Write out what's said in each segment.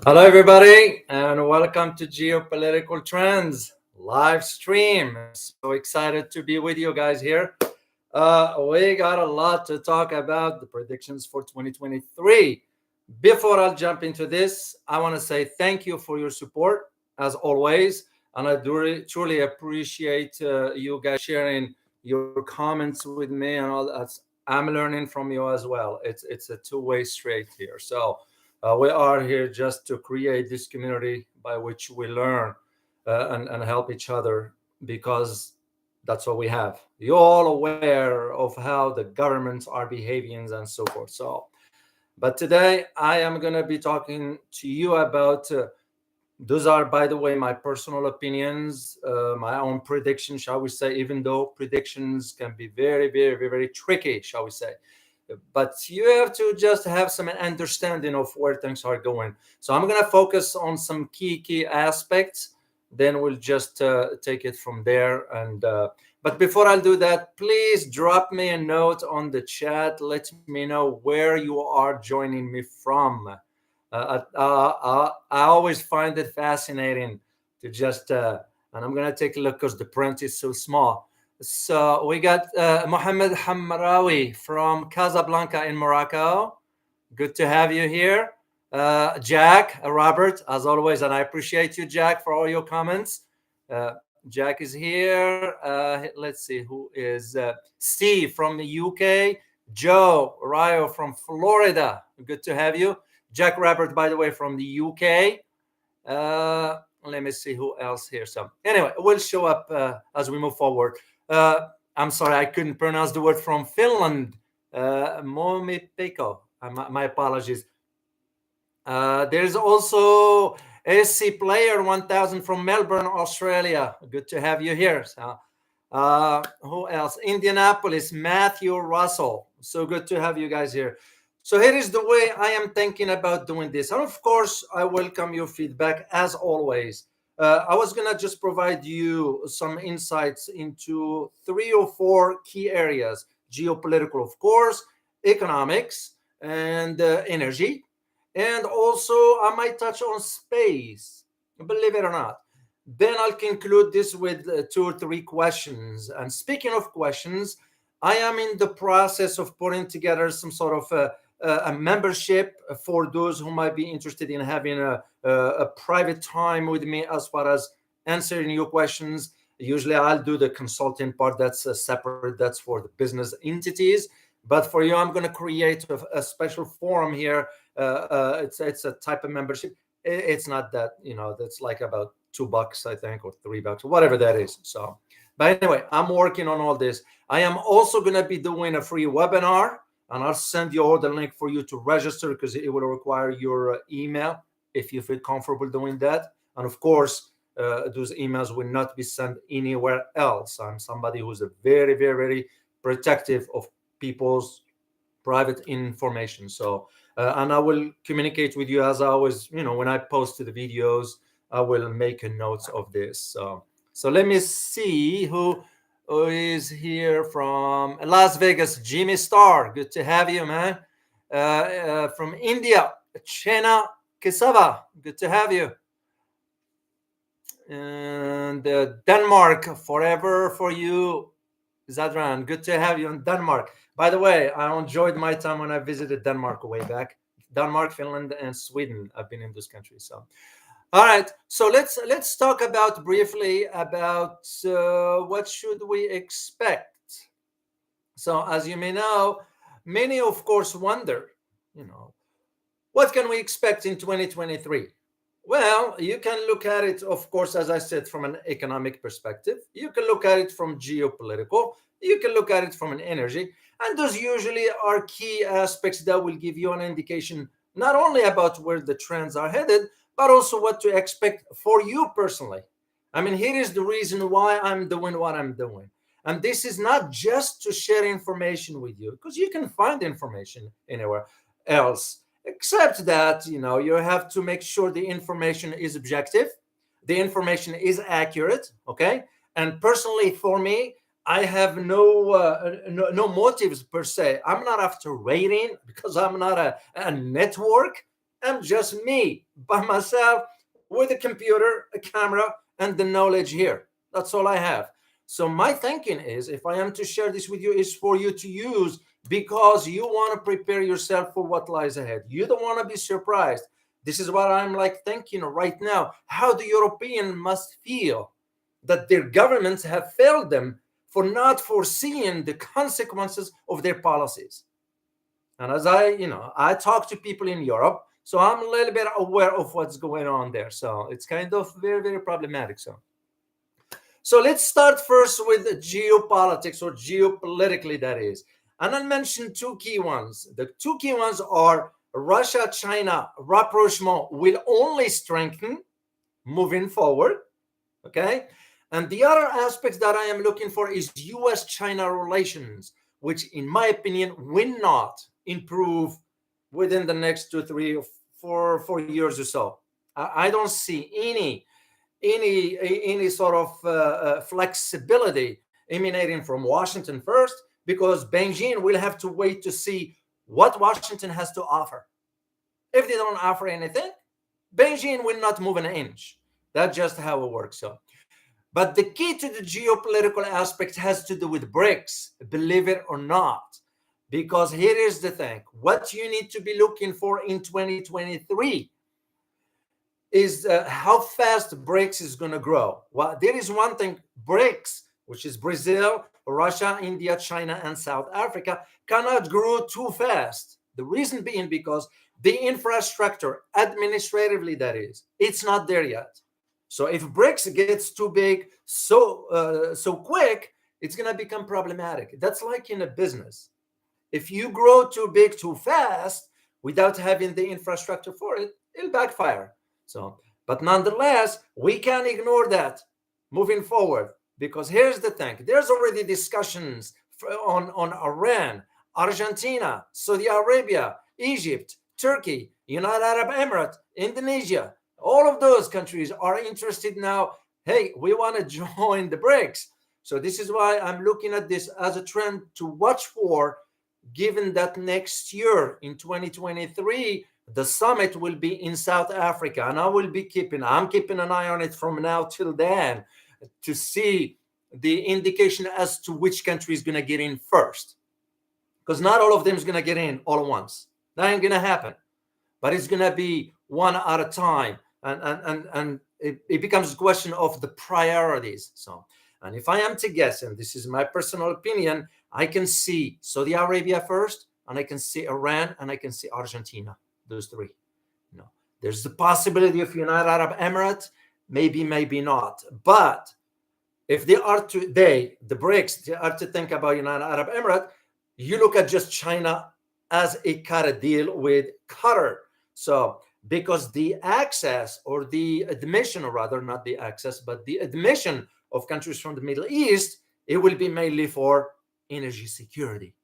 Hello, everybody, and welcome to Geopolitical Trends live stream. So excited to be with you guys here. We got a lot to talk about the predictions for 2023. Before I jump into this, I want to say thank you for your support, as always. And I do truly appreciate you guys sharing your comments with me and all that. I'm learning from you as well. It's a two-way street here. So we are here just to create this community by which we learn and help each other because that's what we have. You're all aware of how the governments are behaving and so forth. So, but today I am going to be talking to you about those are, by the way, my personal opinions, my own predictions, shall we say, even though predictions can be very, very, very, very tricky, shall we say. But you have to just have some understanding of where things are going. So I'm going to focus on some key aspects. Then we'll just take it from there. And but before I do that, please drop me a note on the chat. Let me know where you are joining me from. I always find it fascinating to just, and I'm going to take a look because the print is so small. So we got Mohammed Hamraoui from Casablanca in Morocco. Good to have you here. Jack, Robert, as always, and I appreciate you, Jack, for all your comments. Jack is here. Let's see who is Steve from the UK. Joe Rio from Florida. Good to have you. Jack Robert, by the way, from the UK. Let me see who else here. So anyway, we'll show up as we move forward. I'm sorry, I couldn't pronounce the word from Finland. Momipeko. My apologies. There's also SC Player 1000 from Melbourne, Australia. Good to have you here. So, who else? Indianapolis, Matthew Russell. So good to have you guys here. So here is the way I am thinking about doing this. And of course, I welcome your feedback as always. I was going to just provide you some insights into 3 or 4 key areas: geopolitical, of course, economics, and energy. And also, I might touch on space, believe it or not. Then I'll conclude this with 2 or 3 questions. And speaking of questions, I am in the process of putting together some sort of a membership for those who might be interested in having a private time with me as far as answering your questions. Usually I'll do the consulting part, that's separate, that's for the business entities. But for you, I'm going to create a special forum here. It's a type of membership. It's not that, that's like about $2, I think, or $3, whatever that is. So, but anyway, I'm working on all this. I am also going to be doing a free webinar, and I'll send you all the link for you to register because it will require your email if you feel comfortable doing that. And of course, those emails will not be sent anywhere else. I'm somebody who's a very, very, very protective of people's private information. So, and I will communicate with you as I always, when I post the videos, I will make a note of this. So let me see who is here from Las Vegas. Jimmy Star, good to have you, man. From India, Chena Kesava, good to have you. And Denmark, forever for you, Zadran, good to have you in Denmark. By the way, I enjoyed my time when I visited Denmark way back. Denmark, Finland, and Sweden. I've been in those countries. So, all right. So let's talk about briefly about what should we expect. So, as you may know, many of course wonder, what can we expect in 2023? Well, you can look at it, of course, as I said, from an economic perspective. You can look at it from geopolitical. You can look at it from an energy. And those usually are key aspects that will give you an indication not only about where the trends are headed, but also what to expect for you personally. I mean, here is the reason why I'm doing what I'm doing. And this is not just to share information with you, because you can find information anywhere else, except that you have to make sure the information is objective, the information is accurate. Okay. And personally, for me, I have no motives per se. I'm not after rating because I'm not a network. I'm just me by myself with a computer, a camera, and the knowledge here. That's all I have. So my thinking is, if I am to share this with you, is for you to use because you want to prepare yourself for what lies ahead. You don't want to be surprised. This is what I'm like thinking right now. How the European must feel that their governments have failed them for not foreseeing the consequences of their policies. And as I talk to people in Europe, so I'm a little bit aware of what's going on there. So it's kind of very, very problematic. So let's start first with geopolitics, or geopolitically, that is. And I'll mention two key ones. The two key ones are Russia-China rapprochement will only strengthen moving forward, okay? And the other aspects that I am looking for is US-China relations, which in my opinion will not improve within the next 2, 3, or 4 years or so. I don't see any sort of flexibility emanating from Washington first, because Beijing will have to wait to see what Washington has to offer. If they don't offer anything, Beijing will not move an inch. That's just how it works. So, but the key to the geopolitical aspect has to do with BRICS, believe it or not. Because here is the thing, what you need to be looking for in 2023 is how fast BRICS is going to grow. Well, there is one thing, BRICS, which is Brazil, Russia, India, China, and South Africa, cannot grow too fast. The reason being because the infrastructure, administratively that is, it's not there yet. So if BRICS gets too big so quick, it's going to become problematic. That's like in a business. If you grow too big too fast without having the infrastructure for it, it'll backfire. So, but nonetheless, we can't ignore that moving forward, because here's the thing. There's already discussions on Iran, Argentina, Saudi Arabia, Egypt, Turkey, United Arab Emirates, Indonesia. All of those countries are interested now. Hey, we want to join the BRICS. So this is why I'm looking at this as a trend to watch for, given that next year in 2023, the summit will be in South Africa, and I'm keeping an eye on it from now till then to see the indication as to which country is going to get in first. Because not all of them is going to get in all at once. That ain't going to happen. But it's going to be one at a time. And it becomes a question of the priorities. So, and if I am to guess, and this is my personal opinion, I can see Saudi Arabia first, and I can see Iran, and I can see Argentina. Those three. There's the possibility of United Arab Emirates, maybe not. But if they are the BRICS, they are to think about United Arab Emirates, you look at just China as a kind of deal with Qatar. So because the access, or the admission, or rather not the access, but the admission of countries from the Middle East, it will be mainly for energy security.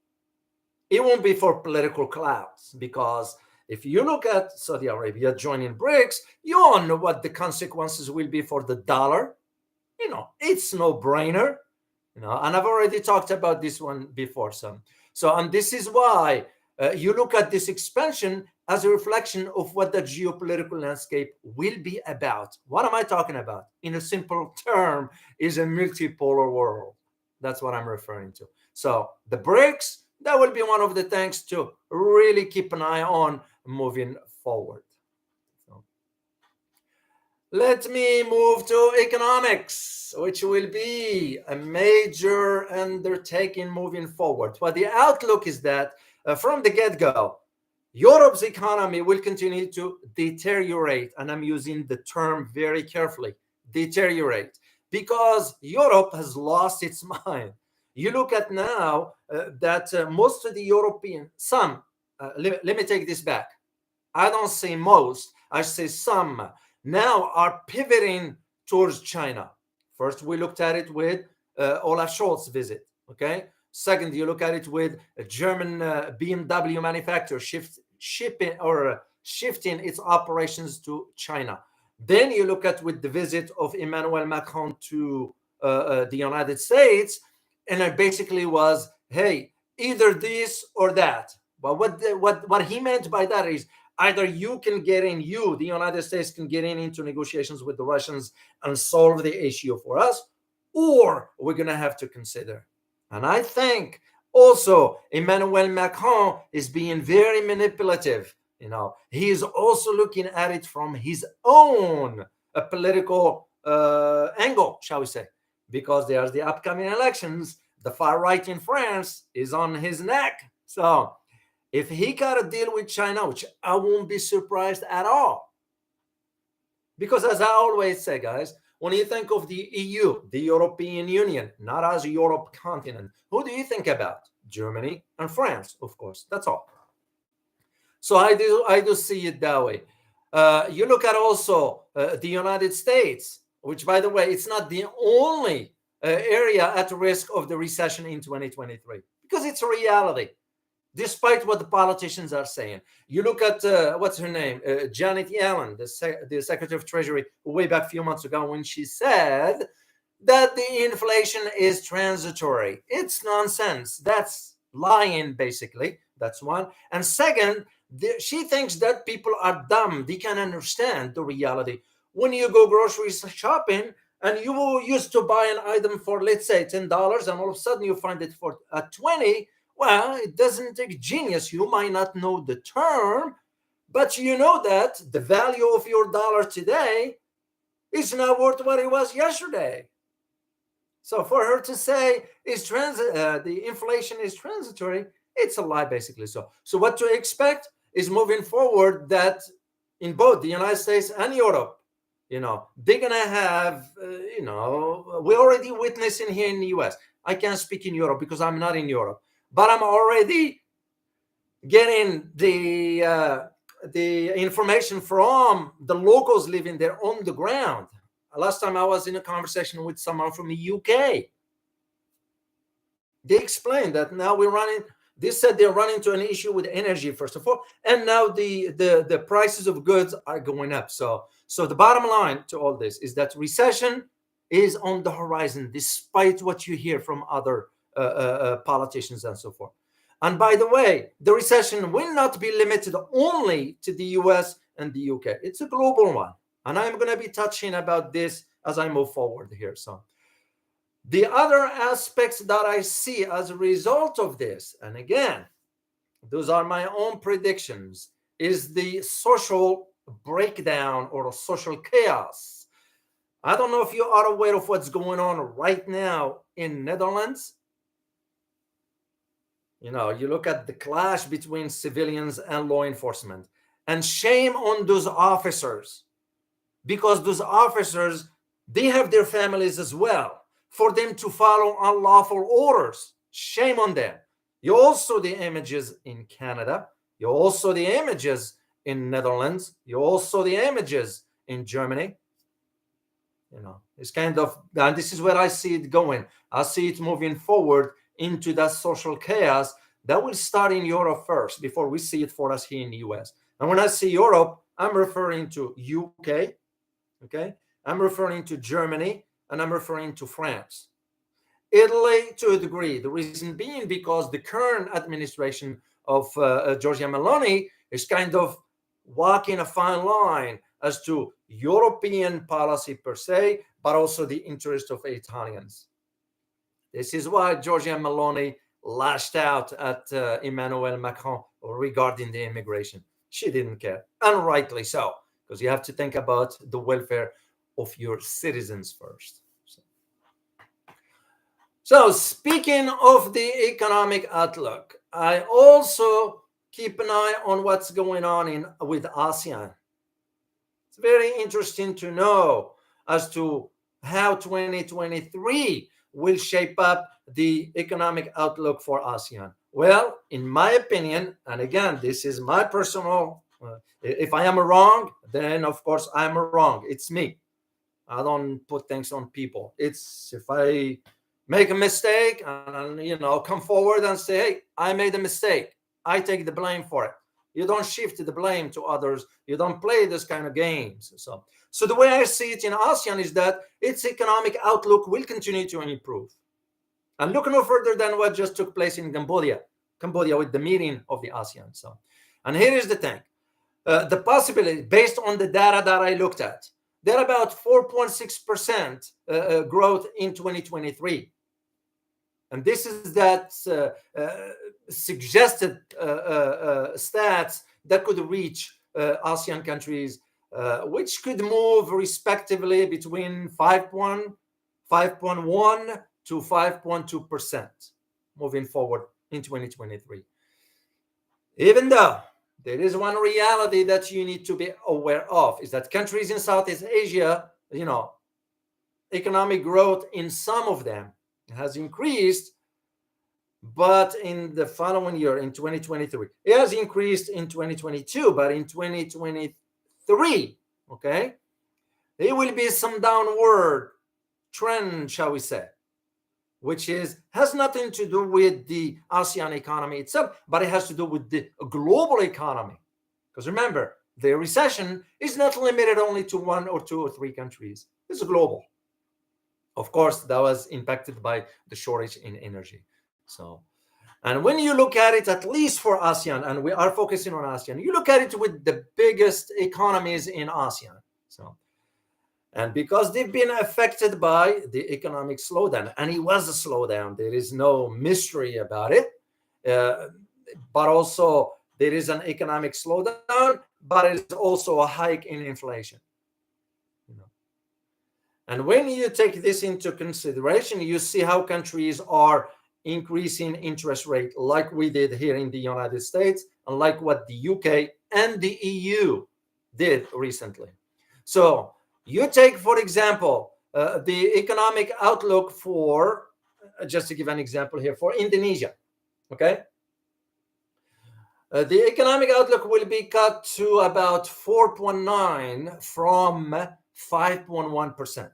It won't be for political clouds, because if you look at Saudi Arabia joining BRICS, you all know what the consequences will be for the dollar. It's no brainer. And I've already talked about this one before. And this is why you look at this expansion as a reflection of what the geopolitical landscape will be about. What am I talking about? In a simple term, is a multipolar world. That's what I'm referring to. So the BRICS, that will be one of the things to really keep an eye on moving forward. So, let me move to economics, which will be a major undertaking moving forward. Well, the outlook is that from the get-go, Europe's economy will continue to deteriorate, and I'm using the term very carefully, deteriorate, because Europe has lost its mind. You look at now that most of the European, let me take this back. I don't say most, I say some, now are pivoting towards China. First, we looked at it with Olaf Scholz's visit, okay? Second, you look at it with a German BMW manufacturer shifting its operations to China. Then you look at with the visit of Emmanuel Macron to the United States, and it basically was, hey, either this or that. But what he meant by that is, Either you can get in, the United States can get in into negotiations with the Russians and solve the issue for us, or we're going to have to consider. And I think also Emmanuel Macron is being very manipulative. He is also looking at it from his own political angle, shall we say, because there's the upcoming elections. The far right in France is on his neck. So if he got a deal with China, which I won't be surprised at all, because as I always say, guys, when you think of the EU, the European Union, not as a Europe continent, who do you think about? Germany and France, of course. That's all. So I do see it that way. You look at also the United States, which, by the way, it's not the only area at risk of the recession in 2023, because it's a reality, despite what the politicians are saying. You look at, what's her name? Janet Yellen, the Secretary of Treasury, way back a few months ago, when she said that the inflation is transitory. It's nonsense. That's lying, basically. That's one. And second, she thinks that people are dumb. They can't understand the reality. When you go grocery shopping and you used to buy an item for, let's say, $10, and all of a sudden you find it for $20, well, it doesn't take genius. You might not know the term, but you know that the value of your dollar today is not worth what it was yesterday. So for her to say the inflation is transitory, it's a lie, basically. So what to expect is moving forward that in both the United States and Europe, they're going to have, we're already witnessing here in the US. I can't speak in Europe because I'm not in Europe, but I'm already getting the information from the locals living there on the ground. Last time I was in a conversation with someone from the UK. They explained that now they said they're running into an issue with energy, first of all, and now the prices of goods are going up. So the bottom line to all this is that recession is on the horizon, despite what you hear from other politicians and so forth. And by the way, the recession will not be limited only to the US and the UK. It's a global one. And I'm going to be touching about this as I move forward here. So the other aspects that I see as a result of this, and again, those are my own predictions, is the social breakdown or social chaos. I don't know if you are aware of what's going on right now in Netherlands. You look at the clash between civilians and law enforcement, and shame on those officers, because those officers, they have their families as well. For them to follow unlawful orders, shame on them. You also the images in Canada. You also the images in Netherlands. You also the images in Germany. It's kind of, and this is where I see it going. I see it moving forward into that social chaos that will start in Europe first before we see it for us here in the US. And when I say Europe, I'm referring to UK, okay? I'm referring to Germany, and I'm referring to France. Italy to a degree. The reason being because the current administration of Giorgia Meloni is kind of walking a fine line as to European policy per se, but also the interest of Italians. This is why Giorgia Meloni lashed out at Emmanuel Macron regarding the immigration. She didn't care, and rightly so, because you have to think about the welfare of your citizens first. So speaking of the economic outlook, I also keep an eye on what's going on with ASEAN. It's very interesting to know as to how 2023 will shape up the economic outlook for ASEAN. Well, in my opinion, and again, this is my personal, if I am wrong, then of course I'm wrong. It's me. I don't put things on people. It's if I make a mistake and come forward and say, hey, I made a mistake, I take the blame for it. You don't shift the blame to others. You don't play this kind of games. So the way I see it in ASEAN is that its economic outlook will continue to improve. And look no further than what just took place in Cambodia with the meeting of the ASEAN. And here is the thing. the possibility, based on the data that I looked at, they're about 4.6% growth in 2023. And this is that suggested stats that could reach ASEAN countries, which could move respectively between 5.1 to 5.2% moving forward in 2023. Even though there is one reality that you need to be aware of, is that countries in Southeast Asia, economic growth in some of them has increased, but in the following year, in 2023, it has increased in 2022, but in 2023, okay, there will be some downward trend, shall we say, which has nothing to do with the ASEAN economy itself, but it has to do with the global economy. Because remember, the recession is not limited only to one or two or three countries. It's global. Of course, that was impacted by the shortage in energy. So, and when you look at it, at least for ASEAN, and we are focusing on ASEAN, you look at it with the biggest economies in ASEAN. So, and because they've been affected by the economic slowdown, and it was a slowdown, there is no mystery about it. But also there is an economic slowdown, but it is also a hike in inflation. And when you take this into consideration, you see how countries are increasing interest rate, like we did here in the United States, and like what the UK and the EU did recently. So you take, for example, the economic outlook for, just to give an example here, for Indonesia, okay? The economic outlook will be cut to about 4.9 from 5.1%.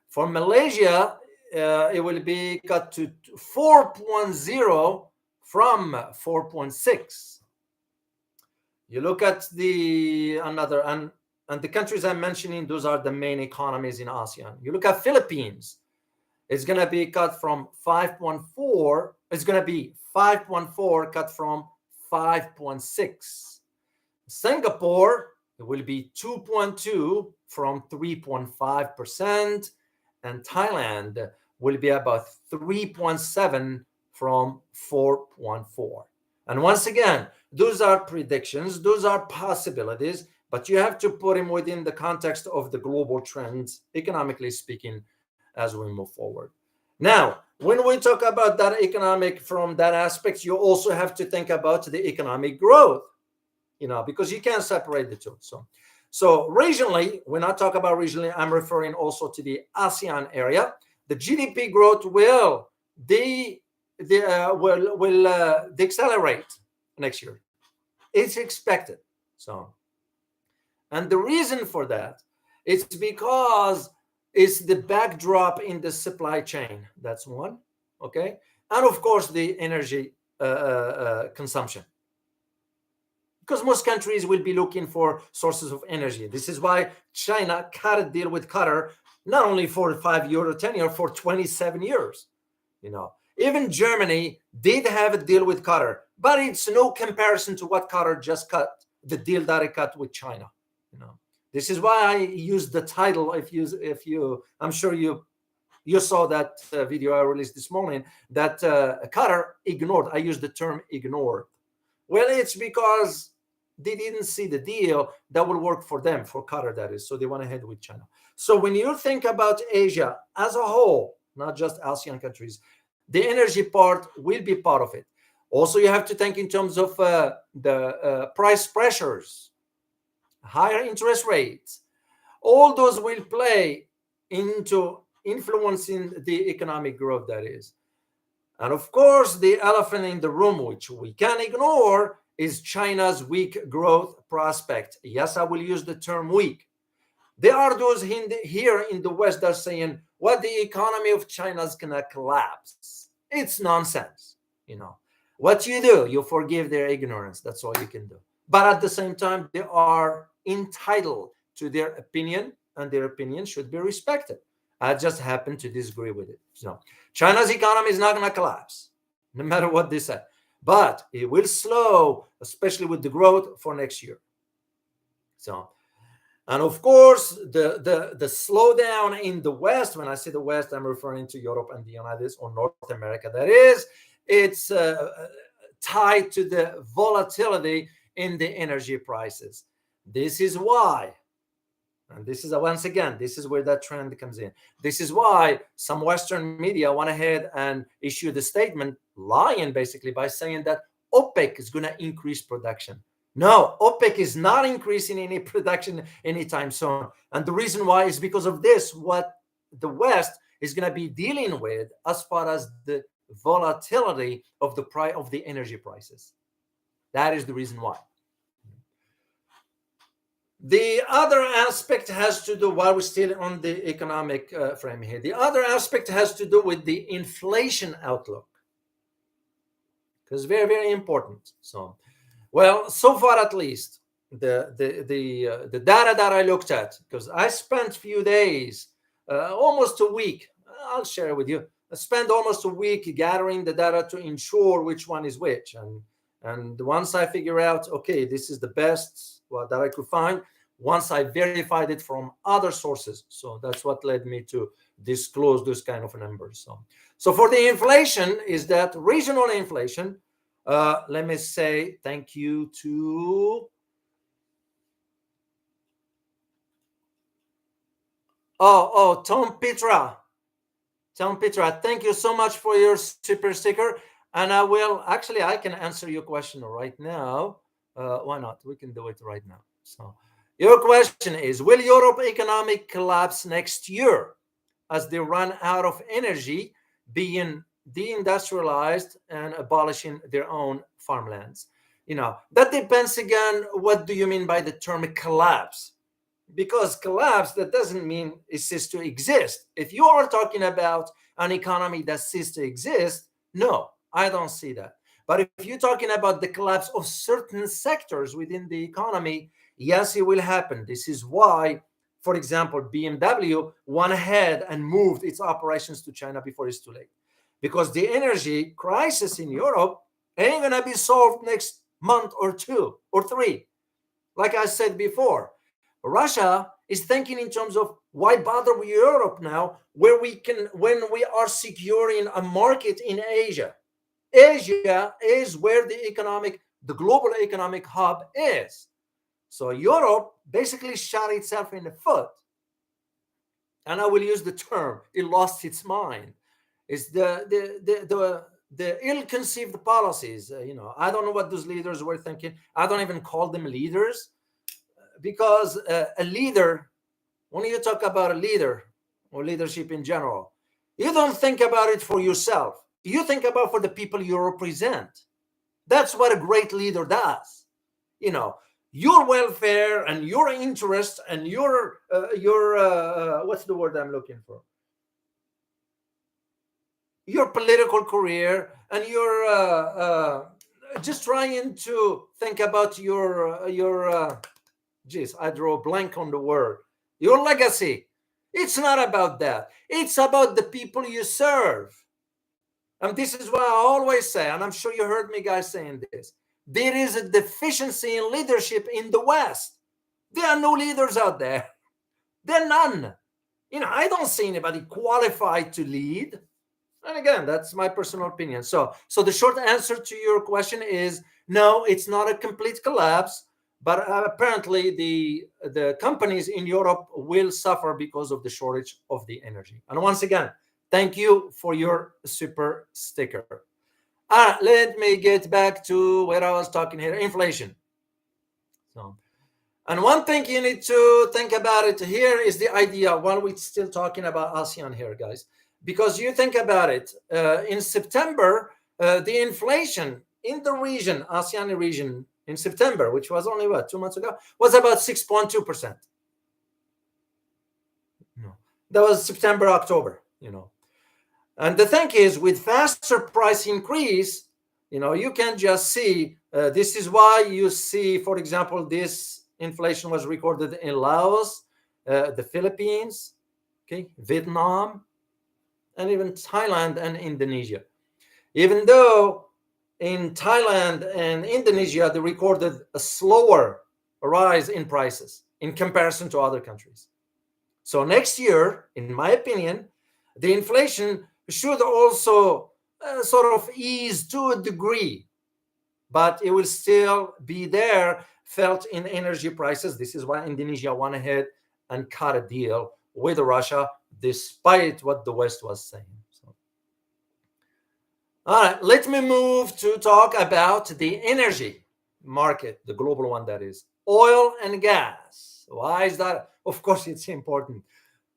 For Malaysia, it will be cut to 4.0 from 4.6. You look at the another, and the countries I'm mentioning, those are the main economies in ASEAN. You look at Philippines, it's going to be cut from 5.4. It's going to be 5.4 cut from 5.6. Singapore, it will be 2.2 from 3.5%. And Thailand will be about 3.7 from 4.4. And once again, those are predictions, those are possibilities, but you have to put them within the context of the global trends, economically speaking, as we move forward. Now, when we talk about that economic from that aspect, you also have to think about the economic growth, because you can't separate the two. So regionally, when I talk about regionally, I'm referring also to the ASEAN area. The GDP growth will decelerate next year. It's expected. So, and the reason for that is because it's the backdrop in the supply chain. That's one, okay, and of course the energy consumption. Because most countries will be looking for sources of energy. This is why China cut a deal with Qatar, not only for 5 years or 10 years, for 27 years. Even Germany did have a deal with Qatar, but it's no comparison to what Qatar just cut, the deal that it cut with China. This is why I used the title. If you, I'm sure you saw that video I released this morning, that Qatar ignored. I used the term ignored. Well, it's because they didn't see the deal that will work for them, for Qatar, that is. So they went ahead with China. So when you think about Asia as a whole, not just ASEAN countries, the energy part will be part of it. Also, you have to think in terms of the price pressures, higher interest rates. All those will play into influencing the economic growth, that is. And of course, the elephant in the room, which we can't ignore, is China's weak growth prospect. Yes, I will use the term weak. There are those here in the West that are saying, well, the economy of China is going to collapse. It's nonsense. What you do, you forgive their ignorance. That's all you can do. But at the same time, they are entitled to their opinion, and their opinion should be respected. I just happen to disagree with it. China's economy is not going to collapse, no matter what they say. but it will slow, especially with the growth for next year. So, and of course, the slowdown in the West, when I say the West, I'm referring to Europe and the United States or North America, that is, it's tied to the volatility in the energy prices. This is why, and this is once again, this is where that trend comes in. This is why some Western media went ahead and issued a statement, lying basically by saying that OPEC is going to increase production. No, OPEC is not increasing any production anytime soon. And the reason why is because of this, what the West is going to be dealing with as far as the volatility of the price of the energy prices. That is the reason why. The other aspect has to do, while we're still on the economic frame here, the other aspect has to do with the inflation outlook, because very, very important. So, well, so far at least, the data that I looked at, because I spent a few days, almost a week, I'll share with you. I spent almost a week gathering the data to ensure which one is which. And once I figure out, okay, this is the best that I could find, once I verified it from other sources. So that's what led me to disclose those kind of numbers. So for the inflation, is that regional inflation. Let me say thank you to Tom Petra. Tom Petra, thank you so much for your super sticker. And I can answer your question right now. Why not? We can do it right now. So your question is, will Europe economic collapse next year as they run out of energy, being deindustrialized and abolishing their own farmlands? That depends again, what do you mean by the term collapse? Because collapse, that doesn't mean it ceases to exist. If you are talking about an economy that ceases to exist, no, I don't see that. But if you're talking about the collapse of certain sectors within the economy, yes, it will happen. This is why, for example, BMW went ahead and moved its operations to China before it's too late. Because the energy crisis in Europe ain't going to be solved next month or 2 or 3. Like I said before, Russia is thinking in terms of, why bother with Europe now, when we are securing a market in Asia. Asia is where the global economic hub is. So Europe basically shot itself in the foot. And I will use the term, it lost its mind. It's the ill-conceived policies. I don't know what those leaders were thinking. I don't even call them leaders, because a leader, when you talk about a leader or leadership in general, you don't think about it for yourself. You think about for the people you represent. That's what a great leader does. Your welfare and your interest and your what's the word I'm looking for? Your political career, and your just trying to think about your geez, I draw a blank on the word. Your legacy. It's not about that. It's about the people you serve. And this is why I always say, and I'm sure you heard me guys saying this, there is a deficiency in leadership in the West. There are no leaders out there. There are none. I don't see anybody qualified to lead. And again, that's my personal opinion. So the short answer to your question is, no, it's not a complete collapse. But apparently the companies in Europe will suffer because of the shortage of the energy. And once again, thank you for your super sticker. Let me get back to where I was talking here, inflation. And one thing you need to think about it here is the idea, while we're still talking about ASEAN here, guys, because you think about it, in September, the inflation in the region, ASEAN region, in September, which was only 2 months ago, was about 6.2%. That was September, October, And the thing is, with faster price increase, you can just see, this is why you see, for example, this inflation was recorded in Laos, the Philippines, Vietnam, and even Thailand and Indonesia. Even though In Thailand and Indonesia, they recorded a slower rise in prices in comparison to other countries. So next year, in my opinion, the inflation should also sort of ease to a degree, but it will still be there, felt in energy prices. This is why Indonesia went ahead and cut a deal with Russia, despite what the West was saying. So, all right, let me move to talk about the energy market, the global one, that is oil and gas. Why is that? Of course, it's important.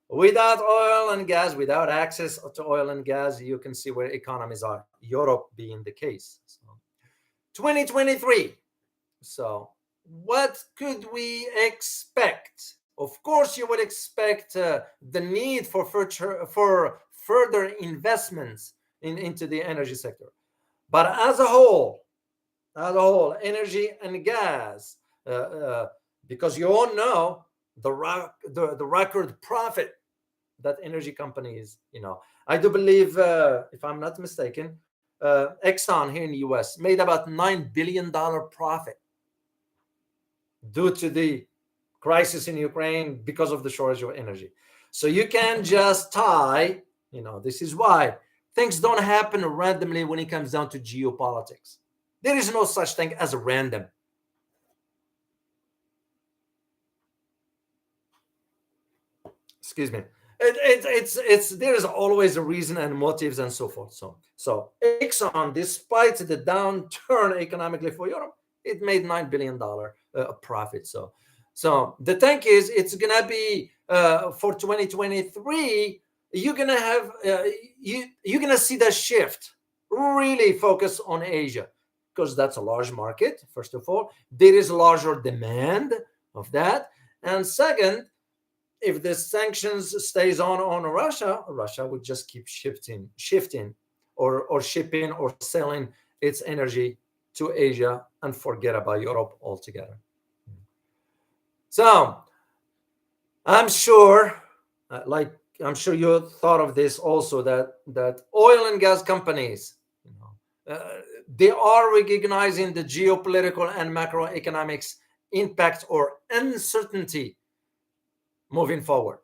Without oil and gas, without access to oil and gas, you can see where economies are, Europe being the case. So, 2023. So, what could we expect? Of course, you would expect the need for further investments into the energy sector. But as a whole, energy and gas, because you all know the record profit that energy companies, I do believe, if I'm not mistaken, Exxon here in the US made about $9 billion profit due to the crisis in Ukraine because of the shortage of energy. So you can't just tie, this is why things don't happen randomly when it comes down to geopolitics. There is no such thing as a random. Excuse me. It's there is always a reason and motives and so forth. So Exxon, despite the downturn economically for Europe, it made $9 billion profit. So the thing is, it's gonna be for 2023. You're gonna have you're gonna see the shift really focus on Asia, because that's a large market. First of all, there is larger demand of that, and second, if the sanctions stays on Russia would just keep shifting or shipping or selling its energy to Asia and forget about Europe altogether. So I'm sure, I'm sure you thought of this also, that oil and gas companies, they are recognizing the geopolitical and macroeconomics impact or uncertainty moving forward.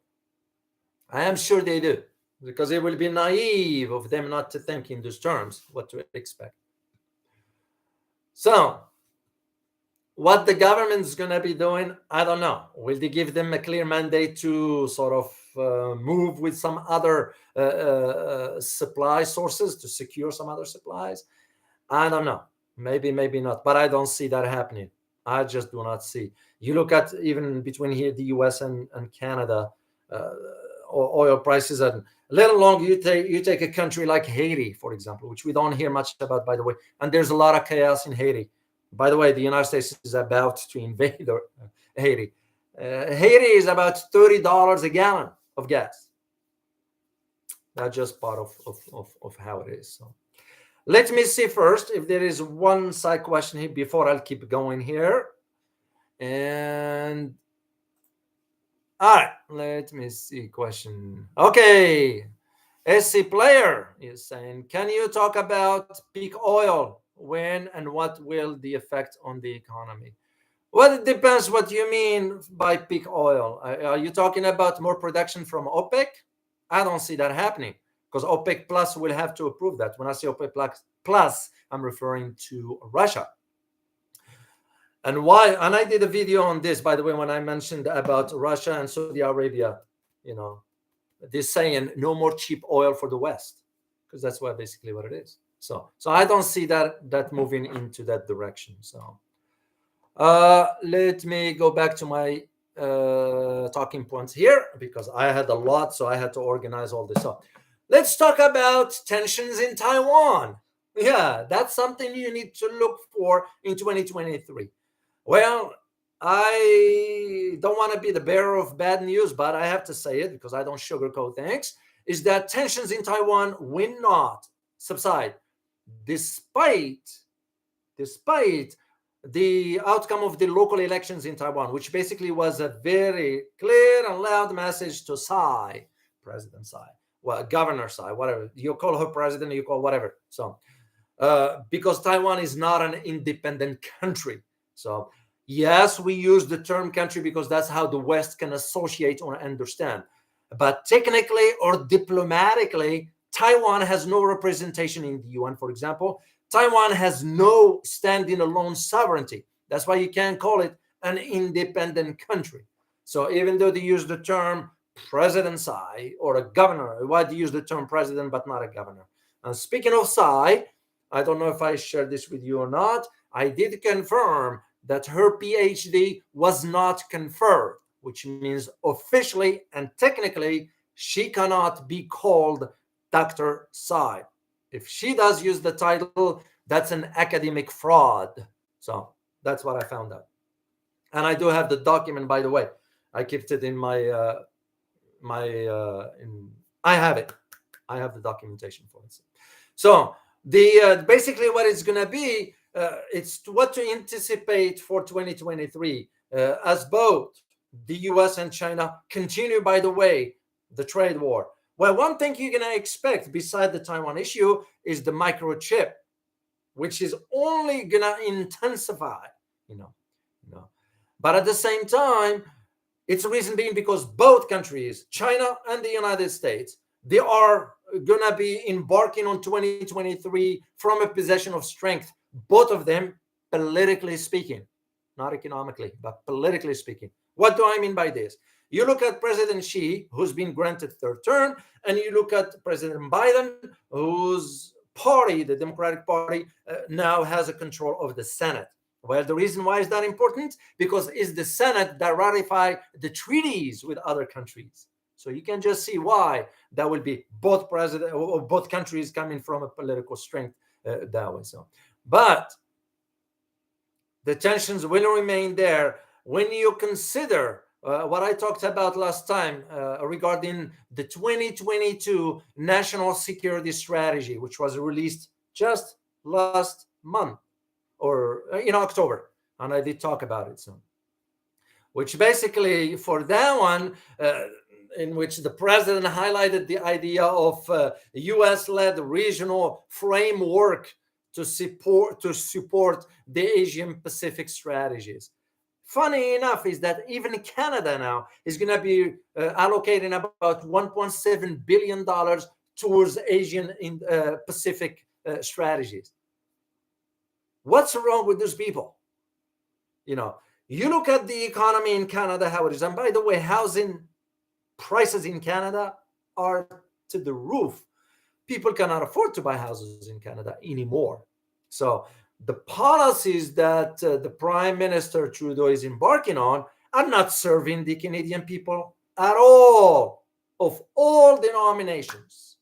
I am sure they do, because it will be naive of them not to think in those terms, what to expect. So, what the government is going to be doing, I don't know. Will they give them a clear mandate to sort of move with some other supply sources to secure some other supplies? I don't know. Maybe not. But I don't see that happening. I just do not see. You look at even between here, the US and Canada, oil prices, and let alone you take a country like Haiti, for example, which we don't hear much about, by the way. And there's a lot of chaos in Haiti. By the way, the United States is about to invade Haiti. Haiti is about $30 a gallon of gas. That's just part of how it is. So let me see first if there is one side question here before I'll keep going here. And all right, let me see question. Okay, SC Player is saying, can you talk about peak oil? When and what will the effect on the economy? Well, it depends what you mean by peak oil. Are you talking about more production from OPEC? I don't see that happening, because OPEC Plus will have to approve that. When I say OPEC Plus, I'm referring to Russia. And why? And I did a video on this, by the way, when I mentioned about Russia and Saudi Arabia, they're saying no more cheap oil for the West, because that's basically what it is. So I don't see that moving into that direction. So let me go back to my talking points here, because I had a lot, so I had to organize all this up. Let's talk about tensions in Taiwan. Yeah, that's something you need to look for in 2023. Well, I don't want to be the bearer of bad news, but I have to say it because I don't sugarcoat things, is that tensions in Taiwan will not subside despite the outcome of the local elections in Taiwan, which basically was a very clear and loud message to Tsai, President Tsai, well, Governor Tsai, whatever. You call her president, you call whatever. So because Taiwan is not an independent country. So, yes, we use the term country because that's how the West can associate or understand. But technically or diplomatically, Taiwan has no representation in the UN, for example. Taiwan has no standing alone sovereignty. That's why you can't call it an independent country. So even though they use the term President Tsai or a governor, why do you use the term president but not a governor? And speaking of Tsai, I don't know if I shared this with you or not. I did confirm that her PhD was not conferred, which means officially and technically she cannot be called Dr. Tsai. If she does use the title, that's an academic fraud. So that's what I found out. And I do have the document, by the way. I kept it in I have it. I have the documentation for it. So the basically what it's going to be, it's what to anticipate for 2023 as both the US and China continue, by the way, the trade war. Well, one thing you're going to expect beside the Taiwan issue is the microchip, which is only going to intensify, you know. But at the same time, it's the reason being because both countries, China and the United States, they are going to be embarking on 2023 from a position of strength, both of them politically speaking, not economically, but politically speaking. What do I mean by this? You look at President Xi, who's been granted third term, and you look at President Biden, whose party, the Democratic Party, now has a control of the Senate. Well, the reason why is that important? Because it's the Senate that ratify the treaties with other countries. So you can just see why that will be both president or both countries coming from a political strength that way. So, but the tensions will remain there when you consider what I talked about last time regarding the 2022 National Security Strategy, which was released just last month or in October, and I did talk about it. So, which basically for that one, in which the president highlighted the idea of U.S.-led regional framework to support the Asian Pacific strategies. Funny enough is that even Canada now is going to be allocating about $1.7 billion towards Asian Pacific strategies. What's wrong with those people? You look at the economy in Canada, how it is. And by the way, housing prices in Canada are to the roof. People cannot afford to buy houses in Canada anymore. So the policies that the Prime Minister Trudeau is embarking on are not serving the Canadian people at all, of all denominations,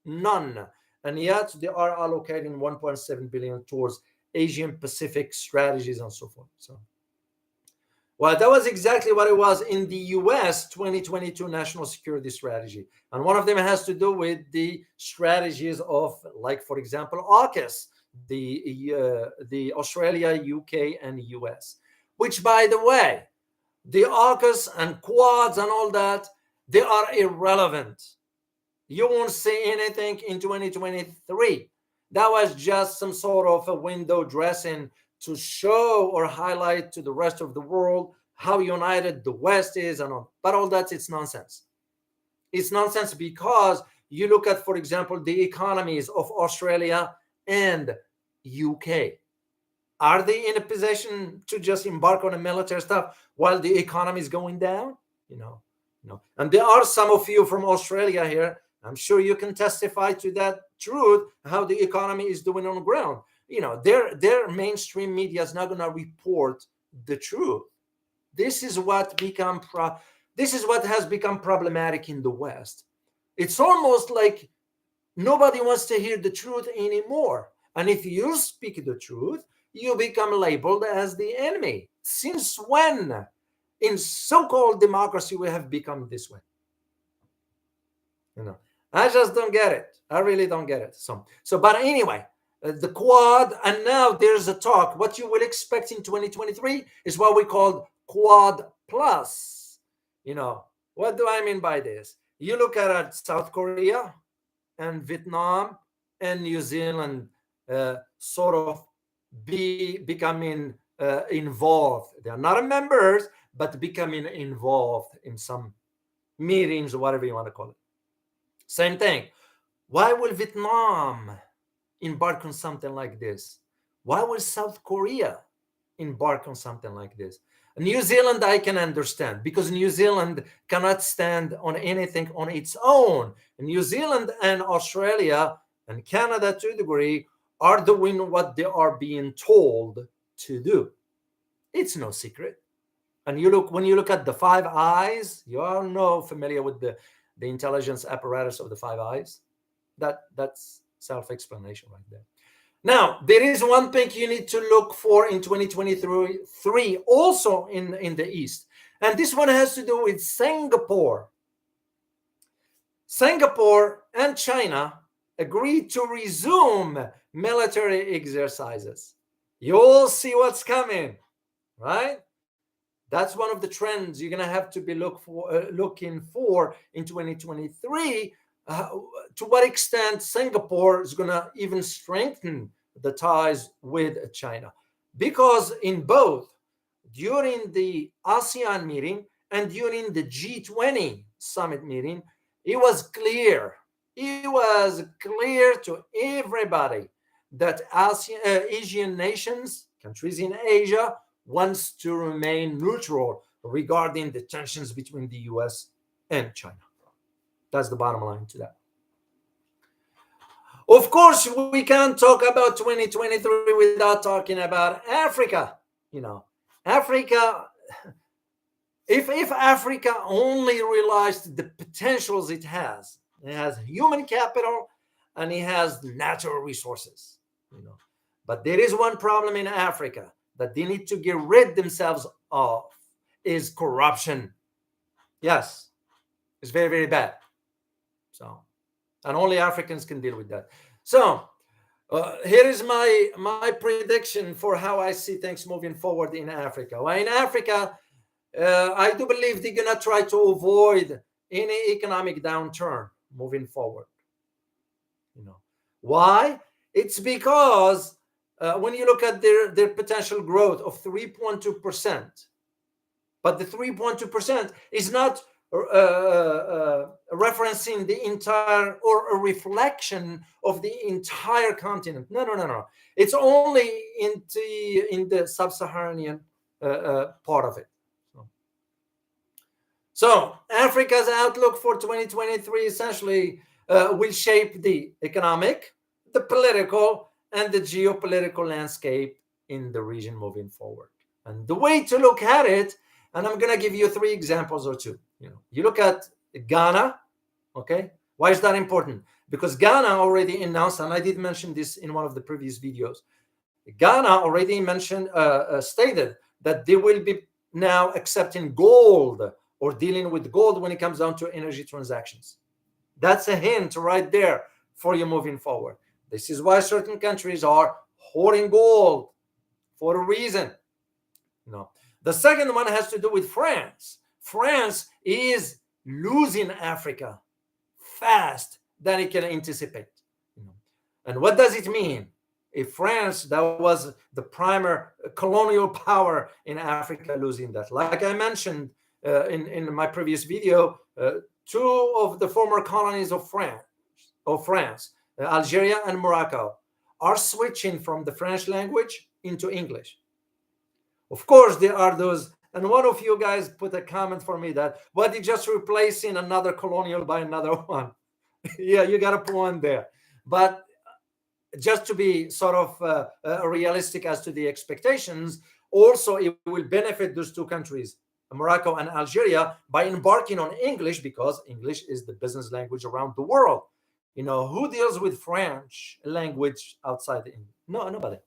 none. And yet they are allocating 1.7 billion towards Asian Pacific strategies and so forth. So, well, that was exactly what it was in the US 2022 National Security Strategy. And one of them has to do with the strategies of, like, for example, AUKUS, the Australia, UK, and US, which, by the way, the AUKUS and Quads and all that, they are irrelevant. You won't see anything in 2023. That was just some sort of a window dressing to show or highlight to the rest of the world how united the West is and all. But all that, it's nonsense. It's nonsense because you look at, for example, the economies of Australia and UK. Are they in a position to just embark on a military stuff while the economy is going down? No. And there are some of you from Australia here. I'm sure you can testify to that truth, how the economy is doing on the ground. Their mainstream media is not going to report the truth. This is what has become problematic in the West. It's almost like nobody wants to hear the truth anymore. And if you speak the truth, you become labeled as the enemy. Since when, in so-called democracy, we have become this way? I just don't get it. I really don't get it. But anyway, the Quad, and now there's a talk. What you will expect in 2023 is what we call Quad Plus. What do I mean by this? You look at South Korea and Vietnam and New Zealand, sort of be becoming involved. They are not members, but becoming involved in some meetings or whatever you want to call it. Same thing. Why will Vietnam embark on something like this? Why will South Korea embark on something like this? New Zealand, I can understand because New Zealand cannot stand on anything on its own. New Zealand and Australia and Canada, to a degree, are doing what they are being told to do. It's no secret. And when you look at the Five Eyes, you all know familiar with the intelligence apparatus of the Five Eyes. That's self-explanation right there. Now, there is one thing you need to look for in 2023 also in the East. And this one has to do with Singapore. Singapore and China agreed to resume military exercises. You'll see what's coming, right? That's one of the trends you're going to have to be looking for in 2023. To what extent Singapore is going to even strengthen the ties with China. Because in both, during the ASEAN meeting and during the G20 summit meeting, it was clear to everybody that Asian nations, countries in Asia, wants to remain neutral regarding the tensions between the US and China. That's the bottom line to that. Of course, we can't talk about 2023 without talking about Africa. Africa, if Africa only realized the potentials it has human capital and it has natural resources. But there is one problem in Africa that they need to get rid themselves of is corruption. Yes, it's very, very bad. So, and only Africans can deal with that. So, here is my prediction for how I see things moving forward in Africa. Well, in Africa, I do believe they're gonna try to avoid any economic downturn moving forward. Why? It's because when you look at their potential growth of 3.2%, but the 3.2% is not referencing the entire or a reflection of the entire continent. No. It's only in the sub-Saharan part of it. So Africa's outlook for 2023 essentially will shape the economic, the political, and the geopolitical landscape in the region moving forward. And the way to look at it, and I'm going to give you 3 examples or 2. You look at Ghana, okay? Why is that important? Because Ghana already announced, and I did mention this in one of the previous videos, Ghana already stated that they will be now accepting gold or dealing with gold when it comes down to energy transactions. That's a hint right there for you moving forward. This is why certain countries are hoarding gold for a reason. The second one has to do with France. France is losing Africa fast than it can anticipate. And what does it mean? If France, that was the primary colonial power in Africa, losing that. Like I mentioned in my previous video, 2 of the former colonies of France, Algeria and Morocco, are switching from the French language into English. Of course, there are those, and one of you guys put a comment for me that, what, they just replacing another colonial by another one. Yeah, you got a point there. But just to be sort of realistic as to the expectations, also it will benefit those 2 countries, Morocco and Algeria, by embarking on English, because English is the business language around the world. Who deals with French language outside England? No, nobody.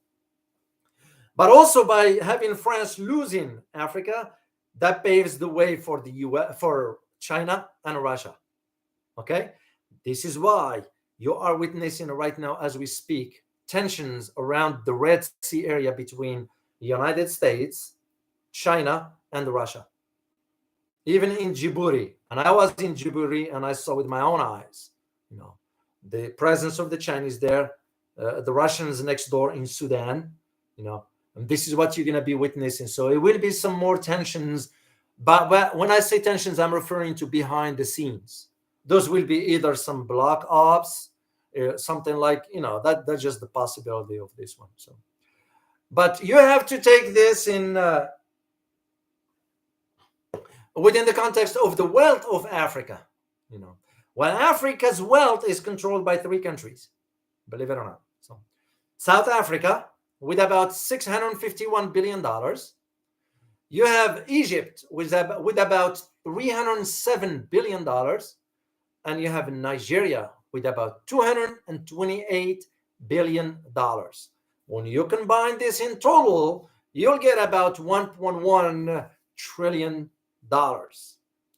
But also by having France losing Africa, that paves the way for the US, for China and Russia. Okay, this is why you are witnessing right now, as we speak, tensions around the Red Sea area between the United States, China, and Russia. Even in Djibouti, and I was in Djibouti and I saw with my own eyes, the presence of the Chinese there. the Russians next door in Sudan, and this is what you're going to be witnessing. So it will be some more tensions, but when I say tensions, I'm referring to behind the scenes. Those will be either some block ops, something like, that's just the possibility of this one. So, but you have to take this in within the context of the wealth of Africa. While Africa's wealth is controlled by 3 countries, believe it or not. So, South Africa with about $651 billion. You have Egypt with about $307 billion. And you have Nigeria with about $228 billion. When you combine this in total, you'll get about $1.1 trillion,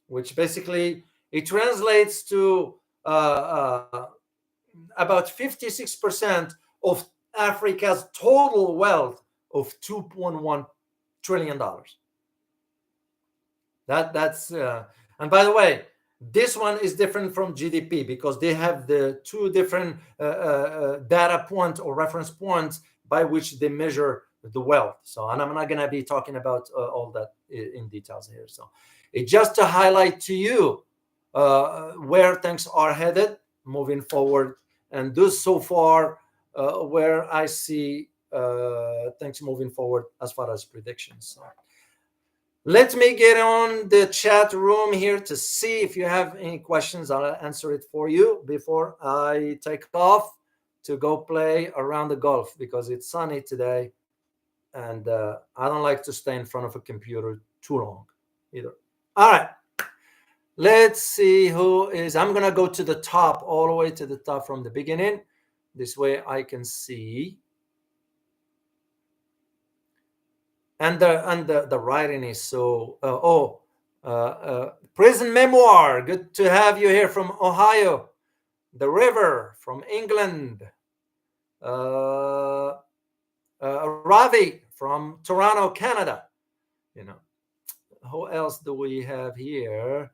which basically it translates to about 56% of Africa's total wealth of $2.1 trillion. That's and by the way, this one is different from GDP because they have the 2 different data points or reference points by which they measure the wealth. So, and I'm not going to be talking about all that in details here. So, it's just to highlight to you where things are headed moving forward, and this so far where I see things moving forward as far as predictions. So, let me get on the chat room here to see if you have any questions. I'll answer it for you before I take off to go play around the golf because it's sunny today, and I don't like to stay in front of a computer too long either. All right. Let's see who is. I'm going to go to the top, all the way to the top from the beginning. This way I can see. And the writing is so. Prison Memoir. Good to have you here from Ohio. The River from England. Ravi from Toronto, Canada. Who else do we have here?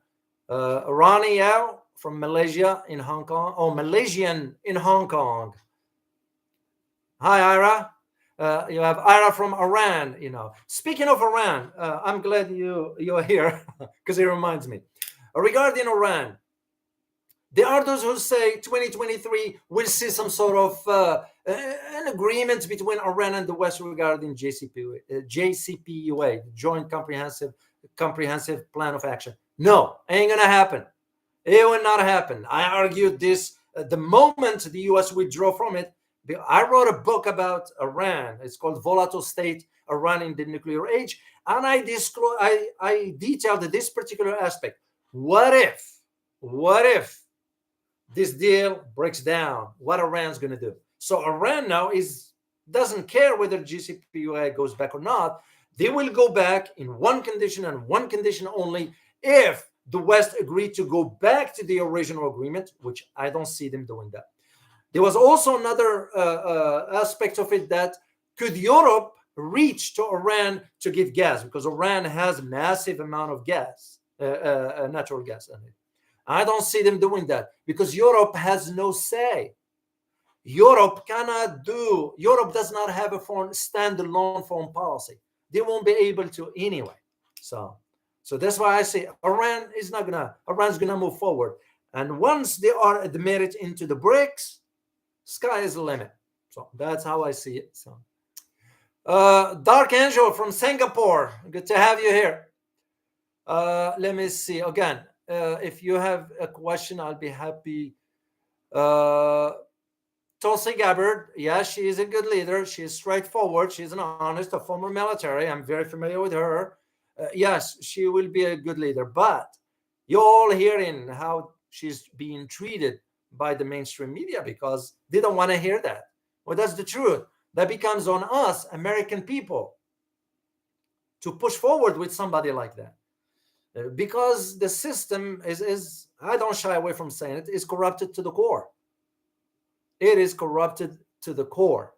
Ronnie Yao from Malaysia in Hong Kong. Oh, Malaysian in Hong Kong. Hi, Ira. You have Ira from Iran. Speaking of Iran, I'm glad you're here because it reminds me. Regarding Iran, there are those who say 2023 will see some sort of an agreement between Iran and the West regarding JCPOA, Joint Comprehensive Plan of Action. No, ain't gonna happen. It will not happen. I argued this the moment the U.S. withdrew from it. I wrote a book about Iran. It's called Volatile State, Iran in the Nuclear Age. And I detailed this particular aspect. What if this deal breaks down? What Iran's going to do? So Iran now doesn't care whether JCPOA goes back or not. They will go back in one condition and one condition only, if the West agreed to go back to the original agreement, which I don't see them doing that. There was also another aspect of it, that could Europe reach to Iran to get gas, because Iran has a massive amount of gas, natural gas in it. I don't see them doing that because Europe has no say. Europe does not have a standalone foreign policy. They won't be able to anyway. So that's why I say Iran's gonna move forward. And once they are admitted into the BRICS, sky is the limit. So that's how I see it. So, Dark Angel from Singapore, good to have you here. Let me see again. If you have a question, I'll be happy. Tulsi Gabbard, yeah, she is a good leader. She is straightforward. She's an honest, a former military. I'm very familiar with her. Yes, she will be a good leader. But you're all hearing how she's being treated by the mainstream media because they don't want to hear that. Well, that's the truth. That becomes on us, American people, to push forward with somebody like that. Because the system is, I don't shy away from saying it, is corrupted to the core. It is corrupted to the core.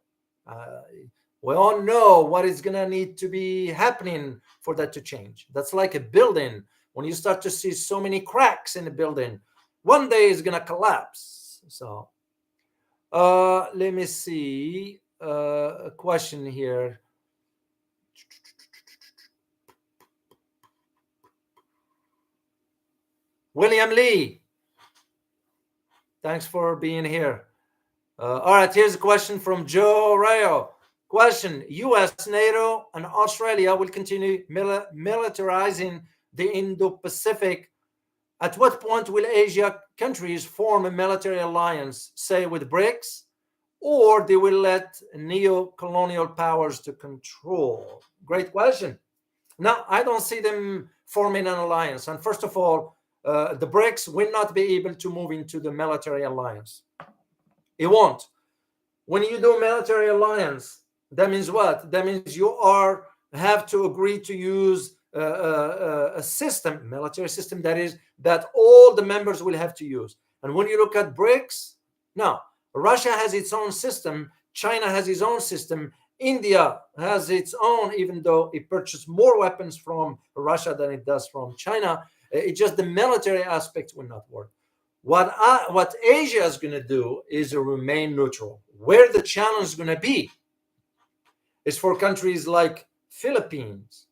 We all know what is going to need to be happening for that to change. That's like a building. When you start to see so many cracks in the building, one day it's going to collapse. So Let me see. A question here. William Lee, thanks for being here. All right, here's a question from Joe Rayo. Question: U.S., NATO, and Australia will continue militarizing the Indo-Pacific. At what point will Asia countries form a military alliance, say with BRICS, or they will let neo-colonial powers to control? Great question. Now, I don't see them forming an alliance. And first of all, the BRICS will not be able to move into the military alliance. It won't. When you do military alliance, that means what? That means you have to agree to use a system, military system, that all the members will have to use. And when you look at BRICS, no, Russia has its own system, China has its own system, India has its own, even though it purchased more weapons from Russia than it does from China. It's just the military aspect will not work. What Asia is going to do is remain neutral. Where the challenge is going to be is for countries like Philippines.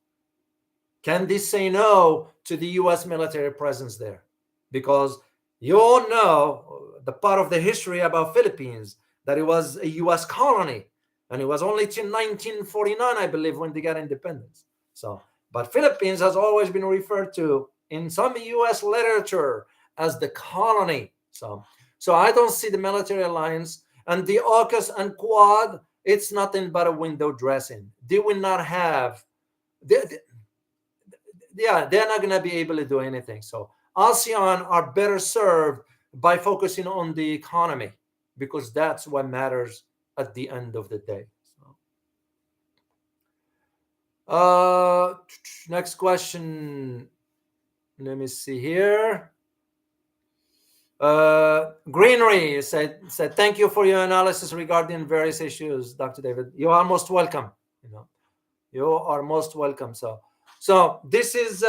Can they say no to the U.S. military presence there? Because you all know the part of the history about Philippines, that it was a U.S. colony, and it was only till 1949, I believe, when they got independence. But Philippines has always been referred to in some U.S. literature as the colony. So I don't see the military alliance. And the AUKUS and Quad, it's nothing but a window dressing. They will not have, they're not going to be able to do anything. So ASEAN are better served by focusing on the economy, because that's what matters at the end of the day. Next question. Let me see here. Greenery said, thank you for your analysis regarding various issues, Dr. David. You are most welcome. You are most welcome. So this is,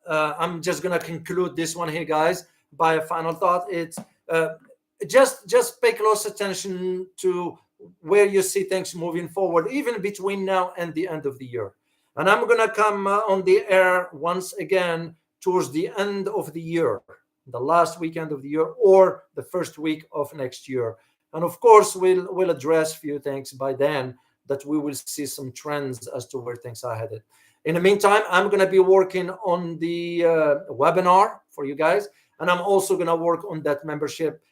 I'm just going to conclude this one here, guys, by a final thought. It's just pay close attention to where you see things moving forward, even between now and the end of the year. And I'm going to come on the air once again towards the end of the year, the last weekend of the year, or the first week of next year. And of course, we'll address a few things by then that we will see some trends as to where things are headed. In the meantime, I'm going to be working on the webinar for you guys. And I'm also going to work on that membership,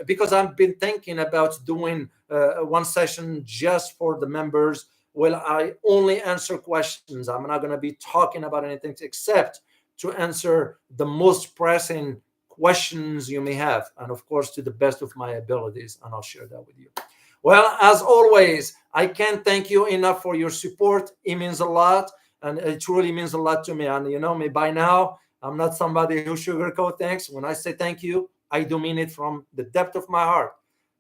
because I've been thinking about doing one session just for the members. Well, I only answer questions. I'm not going to be talking about anything except to answer the most pressing questions you may have, and of course to the best of my abilities, and I'll share that with you. Well, as always, I can't thank you enough for your support. It means a lot, and it truly means a lot to me. And you know me by now, I'm not somebody who sugarcoat things. When I say thank you, I do mean it from the depth of my heart.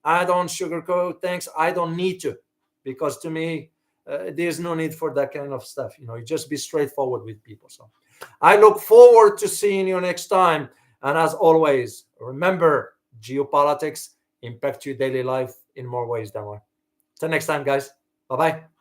I don't sugarcoat things. I don't need to, because to me, there's no need for that kind of stuff. You just be straightforward with people. So I look forward to seeing you next time. And as always, remember, geopolitics impact your daily life in more ways than one. Till next time, guys. Bye-bye.